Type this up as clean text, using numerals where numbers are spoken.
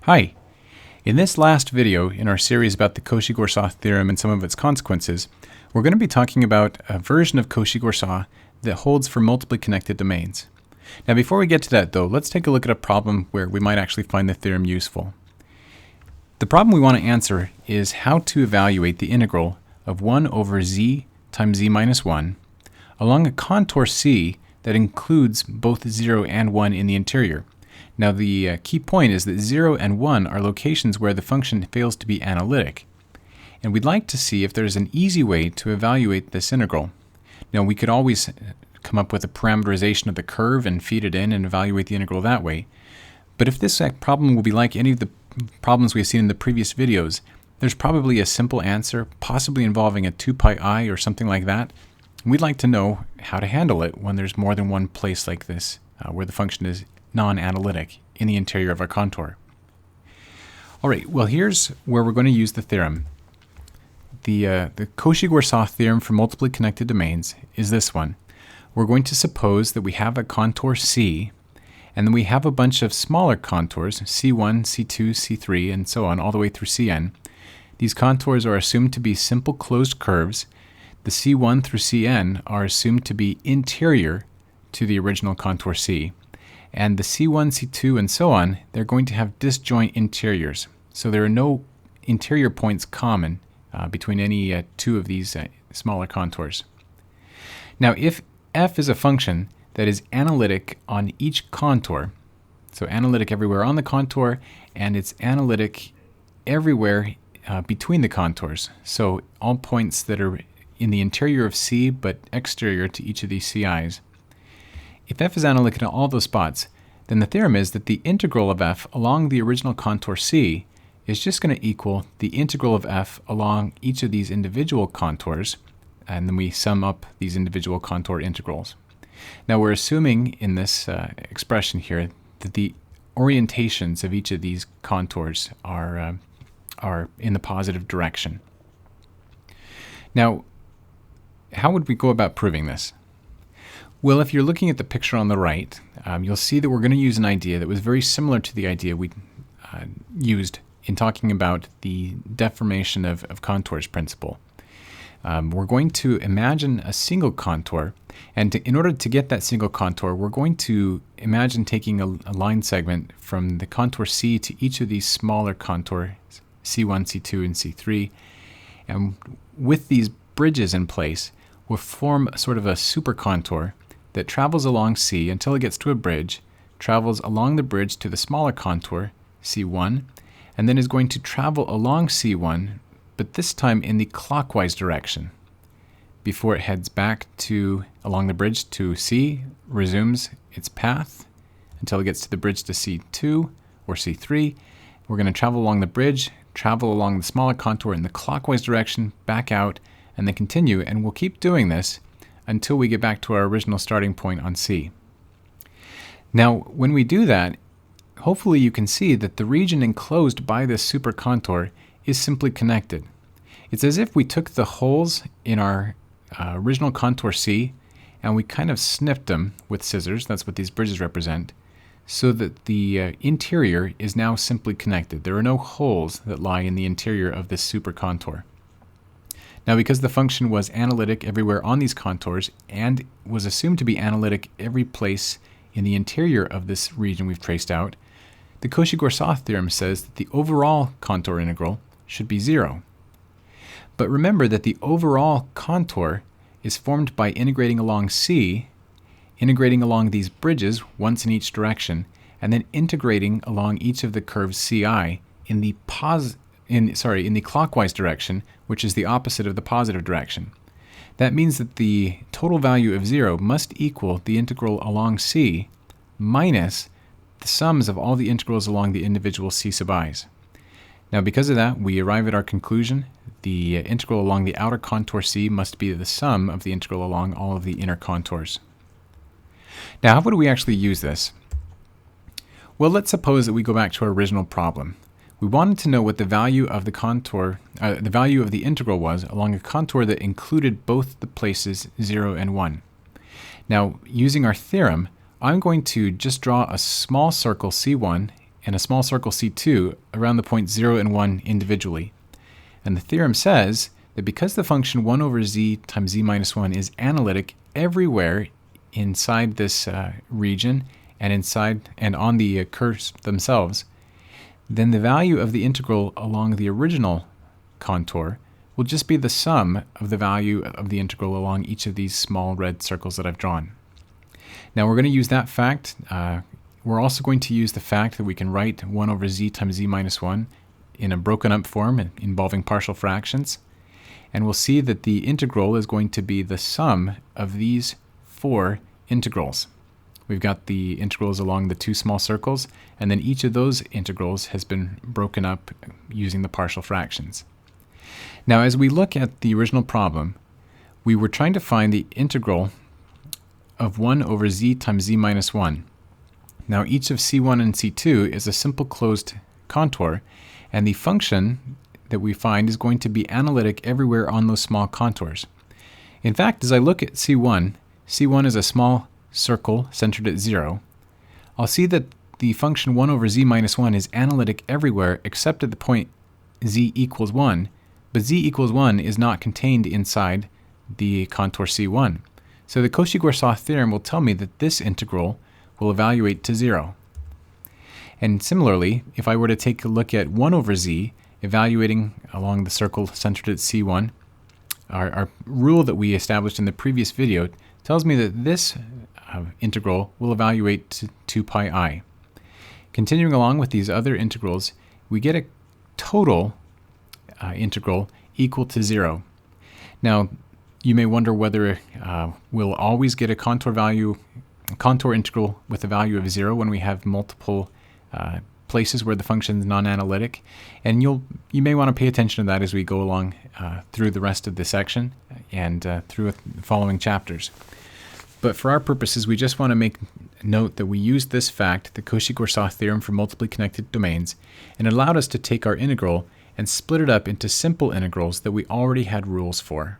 Hi! In this last video in our series about the Cauchy-Goursat theorem and some of its consequences, we're going to be talking about a version of Cauchy-Goursat that holds for multiply connected domains. Now before we get to that though, let's take a look at a problem where we might actually find the theorem useful. The problem we want to answer is how to evaluate the integral of 1 over z times z minus 1 along a contour C that includes both 0 and 1 in the interior. Now the key point is that 0 and 1 are locations where the function fails to be analytic. And we'd like to see if there's an easy way to evaluate this integral. Now we could always come up with a parameterization of the curve and feed it in and evaluate the integral that way. But if this problem will be like any of the problems we've seen in the previous videos, there's probably a simple answer, possibly involving a 2 pi I or something like that. And we'd like to know how to handle it when there's more than one place like this where the function is non-analytic in the interior of our contour. Alright, well here's where we're going to use the theorem. The Cauchy-Goursat theorem for multiply connected domains is this one. We're going to suppose that we have a contour C, and then we have a bunch of smaller contours, C1, C2, C3, and so on, all the way through Cn. These contours are assumed to be simple closed curves. The C1 through Cn are assumed to be interior to the original contour C. And the C1, C2, and so on, they're going to have disjoint interiors. So there are no interior points common between any two of these smaller contours. Now if f is a function that is analytic on each contour, so analytic everywhere on the contour, and it's analytic everywhere between the contours, so all points that are in the interior of C but exterior to each of these CIs. If f is analytic in all those spots, then the theorem is that the integral of f along the original contour C is just going to equal the integral of f along each of these individual contours, and then we sum up these individual contour integrals. Now we're assuming in this expression here that the orientations of each of these contours are in the positive direction. Now, how would we go about proving this? Well, if you're looking at the picture on the right, you'll see that we're going to use an idea that was very similar to the idea we used in talking about the deformation of contours principle. We're going to imagine a single contour, and in order to get that single contour, we're going to imagine taking a line segment from the contour C to each of these smaller contours, C1, C2, and C3, and with these bridges in place, we'll form sort of a super contour that travels along C until it gets to a bridge, travels along the bridge to the smaller contour, C1, and then is going to travel along C1, but this time in the clockwise direction, before it heads back along the bridge to C, resumes its path until it gets to the bridge to C2 or C3. We're going to travel along the bridge, travel along the smaller contour in the clockwise direction, back out, and then continue, and we'll keep doing this until we get back to our original starting point on C. Now, when we do that, hopefully you can see that the region enclosed by this super contour is simply connected. It's as if we took the holes in our original contour C and we kind of snipped them with scissors, that's what these bridges represent, so that the interior is now simply connected. There are no holes that lie in the interior of this super contour. Now because the function was analytic everywhere on these contours and was assumed to be analytic every place in the interior of this region we've traced out, the Cauchy-Goursat theorem says that the overall contour integral should be 0. But remember that the overall contour is formed by integrating along C, integrating along these bridges once in each direction, and then integrating along each of the curves CI in the clockwise direction, which is the opposite of the positive direction. That means that the total value of 0 must equal the integral along C minus the sums of all the integrals along the individual C sub i's. Now because of that, we arrive at our conclusion. The integral along the outer contour C must be the sum of the integral along all of the inner contours. Now how would we actually use this? Well, let's suppose that we go back to our original problem. We wanted to know what the value of the value of the integral was along a contour that included both the places 0 and 1. Now, using our theorem, I'm going to just draw a small circle C1 and a small circle C2 around the points 0 and 1 individually. And the theorem says that because the function 1 over z times z minus 1 is analytic everywhere inside this region and on the curves themselves, then the value of the integral along the original contour will just be the sum of the value of the integral along each of these small red circles that I've drawn. Now we're going to use that fact. We're also going to use the fact that we can write 1 over z times z minus 1 in a broken up form involving partial fractions. And we'll see that the integral is going to be the sum of these 4 integrals. We've got the integrals along the 2 small circles, and then each of those integrals has been broken up using the partial fractions. Now, as we look at the original problem, we were trying to find the integral of 1 over z times z minus 1. Now, each of c1 and c2 is a simple closed contour, and the function that we find is going to be analytic everywhere on those small contours. In fact, as I look at c1 is a small circle centered at 0. I'll see that the function 1 over z minus 1 is analytic everywhere except at the point z equals 1, but z equals 1 is not contained inside the contour c1. So the Cauchy-Goursat theorem will tell me that this integral will evaluate to 0. And similarly, if I were to take a look at 1 over z, evaluating along the circle centered at c1, our rule that we established in the previous video tells me that this integral will evaluate to 2 pi I. Continuing along with these other integrals, we get a total integral equal to 0. Now, you may wonder whether we'll always get a contour integral with a value of 0 when we have multiple places where the function is non-analytic, and you may want to pay attention to that as we go along through the rest of the section and through the following chapters. But for our purposes, we just want to make note that we used this fact, the Cauchy-Goursat theorem for multiply connected domains, and it allowed us to take our integral and split it up into simple integrals that we already had rules for.